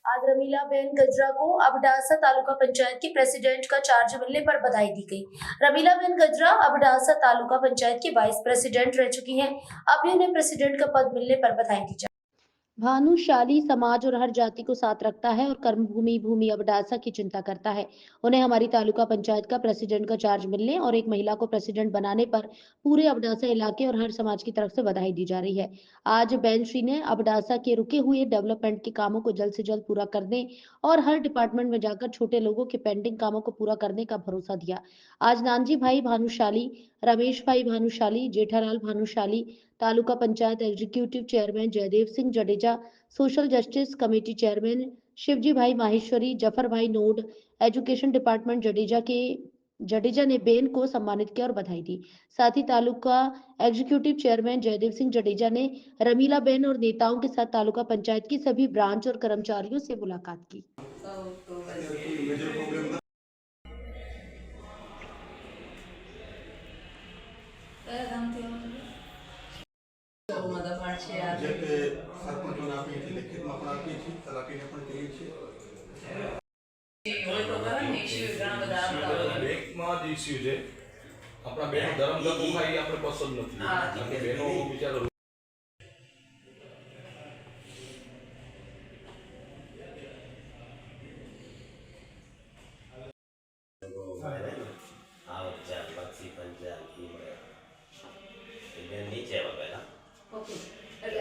आज रमीलाबेन गजरा को अबडासा तालुका पंचायत की प्रेसिडेंट का चार्ज मिलने पर बधाई दी गई। रमीलाबेन गजरा अबडासा तालुका पंचायत की वाइस प्रेसिडेंट रह चुकी हैं। अभी उन्हें प्रेसिडेंट का पद मिलने पर बधाई दी। भानुशाली समाज और हर जाति को साथ रखता है और कर्मभूमि भूमि अबडासा की चिंता करता है। उन्हें हमारी तालुका पंचायत का प्रेसिडेंट का चार्ज मिलने और एक महिला को प्रेसिडेंट बनाने पर पूरे अबडासा इलाके और हर समाज की तरफ से बधाई दी जा रही है। आज बैन श्री ने अबडासा के रुके हुए डेवलपमेंट के कामों को जल्द से जल्द पूरा करने और हर डिपार्टमेंट में जाकर छोटे लोगों के पेंडिंग कामों को पूरा करने का भरोसा दिया। आज नानजी भाई भानुशाली, रमेश भाई Bhanushali, Jethalal Bhanushali, taluka panchayat executive chairman Jaydev Singh Jadeja, social justice committee chairman Shivji भाई माहेश्वरी, जफर भाई नोड, एजुकेशन डिपार्टमेंट जडेजा ने बेन को सम्मानित किया और बधाई दी। साथ ही तालुका एग्जीक्यूटिव चेयरमैन जयदेव सिंह जडेजा ने रमीला बेन और नेताओं के साथ तालुका पंचायत की सभी ब्रांच और कर्मचारियों से मुलाकात की। સરપંચોને આપીએ છીએ, લેખિતમાં પણ આપીએ છીએ, તલાટીને પણ કહીએ છીએ। બેંકમાં જ ઇસ્યુ છે, આપણા બેનો ધર્મ ધર્મ એ આપણે પસંદ નથી, બહેનો બિચારો